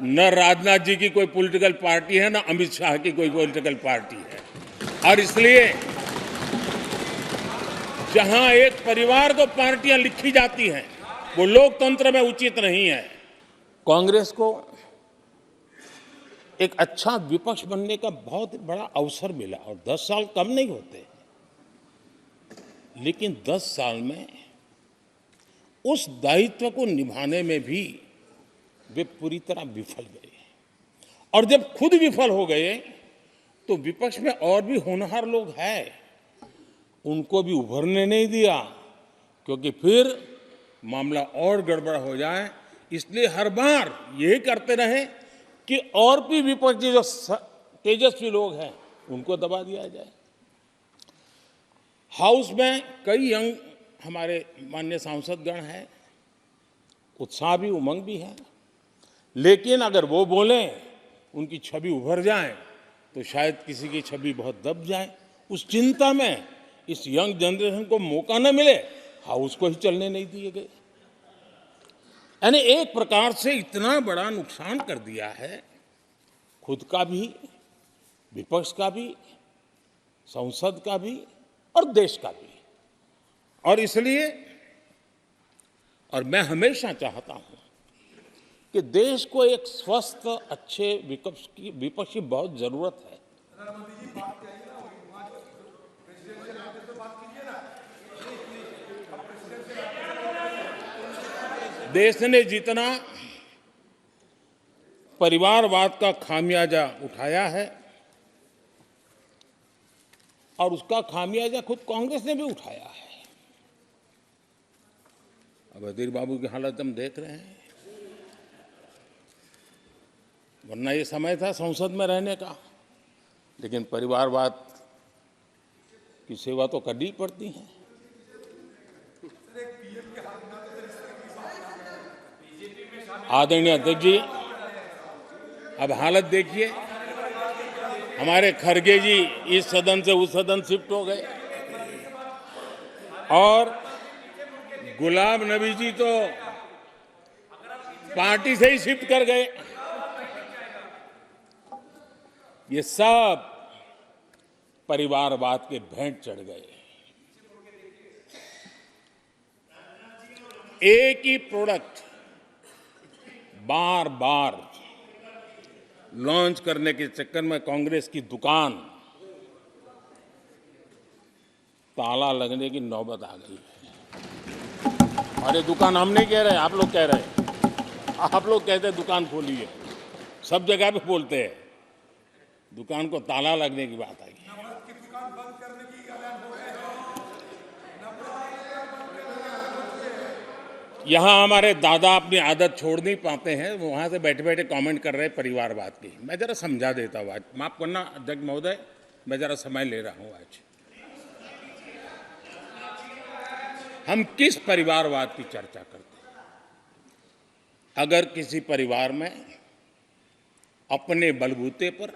न राजनाथ जी की कोई पॉलिटिकल पार्टी है, न अमित शाह की कोई पॉलिटिकल पार्टी है। और इसलिए जहां एक परिवार को पार्टियां लिखी जाती हैं, वो लोकतंत्र में उचित नहीं है। कांग्रेस को एक अच्छा विपक्ष बनने का बहुत बड़ा अवसर मिला और 10 साल कम नहीं होते, लेकिन 10 साल में उस दायित्व को निभाने में भी वे पूरी तरह विफल गए। और जब खुद विफल हो गए तो विपक्ष में और भी होनहार लोग हैं, उनको भी उभरने नहीं दिया, क्योंकि फिर मामला और गड़बड़ हो जाए। इसलिए हर बार यही करते रहे कि और भी विपक्षी जो तेजस्वी लोग हैं उनको दबा दिया जाए। हाउस में कई यंग हमारे माननीय सांसदगण हैं, उत्साह भी उमंग भी है, लेकिन अगर वो बोलें, उनकी छवि उभर जाए तो शायद किसी की छवि बहुत दब जाए। उस चिंता में इस यंग जनरेशन को मौका न मिले, हाउस को ही चलने नहीं दिए गए। यानी एक प्रकार से इतना बड़ा नुकसान कर दिया है, खुद का भी, विपक्ष का भी, संसद का भी और देश का भी। और इसलिए और मैं हमेशा चाहता हूं कि देश को एक स्वस्थ अच्छे विपक्ष की बहुत जरूरत है। देश ने जितना परिवारवाद का खामियाजा उठाया है, और उसका खामियाजा खुद कांग्रेस ने भी उठाया है। अब अधीर बाबू की हालत हम देख रहे हैं, वरना ये समय था संसद में रहने का, लेकिन परिवारवाद की सेवा तो करनी पड़ती है। आदरणीय अध्यक्ष जी, अब हालत देखिए, हमारे खड़गे जी इस सदन से उस सदन शिफ्ट हो गए और गुलाम नबी जी तो पार्टी से ही शिफ्ट कर गए। ये सब परिवारवाद के भेंट चढ़ गए। एक ही प्रोडक्ट बार बार लॉन्च करने के चक्कर में कांग्रेस की दुकान ताला लगने की नौबत आ गई है। और ये दुकान हम नहीं कह रहे, आप लोग कह रहे हैं। आप लोग कहते हैं दुकान खोलिए, सब जगह पे बोलते हैं, दुकान को ताला लगने की बात आई। यहां हमारे दादा अपनी आदत छोड़ नहीं पाते हैं, वहां से बैठे बैठे कमेंट कर रहे हैं परिवारवाद की। मैं जरा समझा देता हूं, आज माफ करना अध्यक्ष महोदय, मैं जरा समय ले रहा हूं। आज हम किस परिवारवाद की चर्चा करते हैं? अगर किसी परिवार में अपने बलबूते पर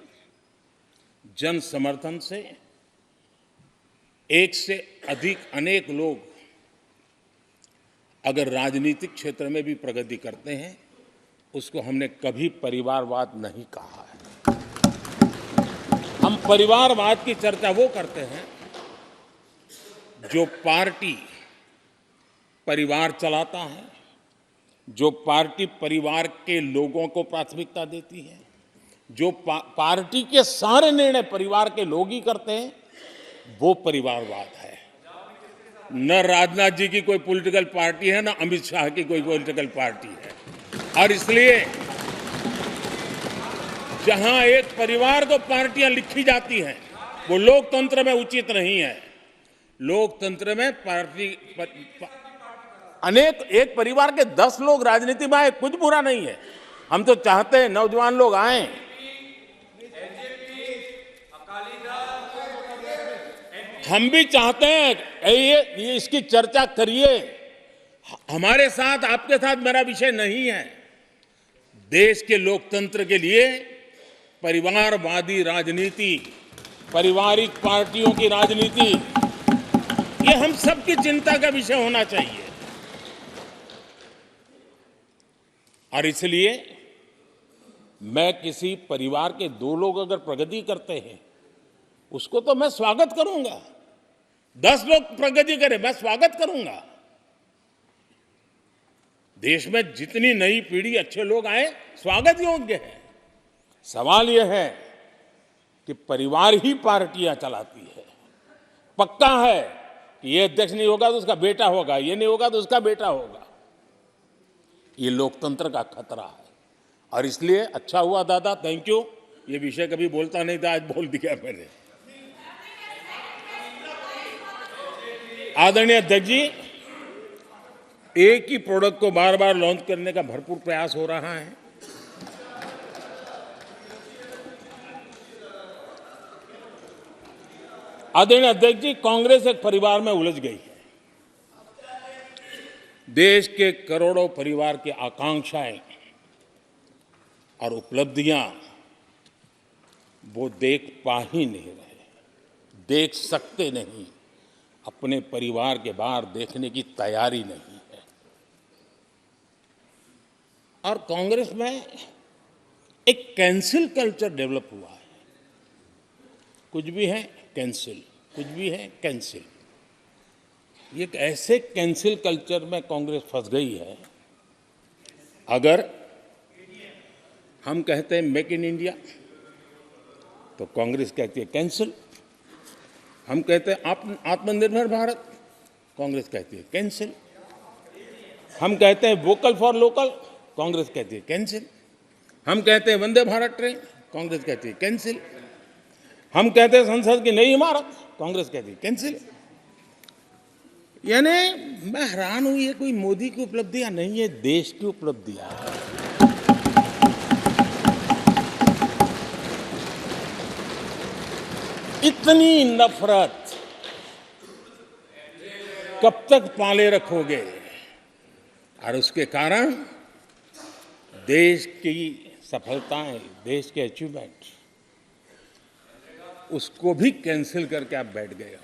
जन समर्थन से एक से अधिक अनेक लोग अगर राजनीतिक क्षेत्र में भी प्रगति करते हैं, उसको हमने कभी परिवारवाद नहीं कहा है। हम परिवारवाद की चर्चा वो करते हैं जो पार्टी परिवार चलाता है, जो पार्टी परिवार के लोगों को प्राथमिकता देती है, जो पार्टी के सारे निर्णय परिवार के लोग ही करते हैं, वो परिवारवाद है। न राजनाथ जी की कोई पॉलिटिकल पार्टी है, न अमित शाह की कोई पॉलिटिकल पार्टी है। और इसलिए जहां एक परिवार को पार्टियां लिखी जाती हैं, वो लोकतंत्र में उचित नहीं है। लोकतंत्र में पार्टी अनेक, एक परिवार के 10 लोग राजनीति में आए, कुछ बुरा नहीं है। हम तो चाहते हैं नौजवान लोग आए। हम भी चाहते हैं ये इसकी चर्चा करिए। हमारे साथ, आपके साथ मेरा विषय नहीं है। देश के लोकतंत्र के लिए परिवारवादी राजनीति, पारिवारिक पार्टियों की राजनीति, ये हम सबकी चिंता का विषय होना चाहिए। और इसलिए मैं किसी परिवार के 2 लोग अगर प्रगति करते हैं, उसको तो मैं स्वागत करूंगा। 10 लोग प्रगति करें, मैं स्वागत करूंगा। देश में जितनी नई पीढ़ी अच्छे लोग आए, स्वागत योग्य है। सवाल यह है कि परिवार ही पार्टियां चलाती है। पक्का है कि ये अध्यक्ष नहीं होगा तो उसका बेटा होगा, ये नहीं होगा तो उसका बेटा होगा। ये लोकतंत्र का खतरा है। और इसलिए अच्छा हुआ दादा, थैंक यू। ये विषय कभी बोलता नहीं था, आज बोल दिया मैंने। आदरणीय अध्यक्ष जी, एक ही प्रोडक्ट को बार बार लॉन्च करने का भरपूर प्रयास हो रहा है। आदरणीय अध्यक्ष जी, कांग्रेस एक परिवार में उलझ गई है। देश के करोड़ों परिवार की आकांक्षाएं और उपलब्धियां वो देख पा ही नहीं रहे, देख सकते नहीं, अपने परिवार के बाहर देखने की तैयारी नहीं है। और कांग्रेस में एक कैंसिल कल्चर डेवलप हुआ है। कुछ भी है कैंसिल, कुछ भी है कैंसिल। ये एक ऐसे कैंसिल कल्चर में कांग्रेस फंस गई है। अगर हम कहते हैं मेक इन इंडिया तो कांग्रेस कहती है कैंसिल। हम कहते हैं आत्मनिर्भर भारत, कांग्रेस कहती है कैंसिल। हम कहते हैं वोकल फॉर लोकल, कांग्रेस कहती है कैंसिल। हम कहते हैं वंदे भारत ट्रेन, कांग्रेस कहती है कैंसिल। हम कहते हैं संसद की नई इमारत, कांग्रेस कहती है कैंसिल। यानी मैं हैरान हूं, ये कोई मोदी की उपलब्धियां नहीं है, देश की उपलब्धियां है। इतनी नफरत कब तक पाले रखोगे? और उसके कारण देश की सफलताएं, देश के अचीवमेंट, उसको भी कैंसिल करके आप बैठ गए।